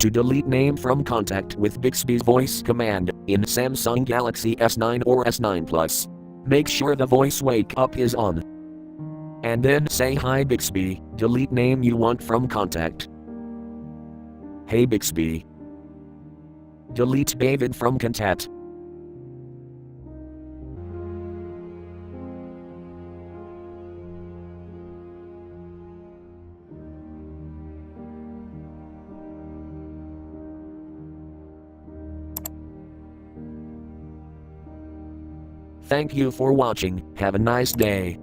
to delete name from contact with Bixby's voice command in Samsung Galaxy S9 or S9 Plus. Make sure the voice wake up is on. And then say hi Bixby, delete name you want from contact. Hey Bixby. Delete David from contact. Thank you for watching, have a nice day.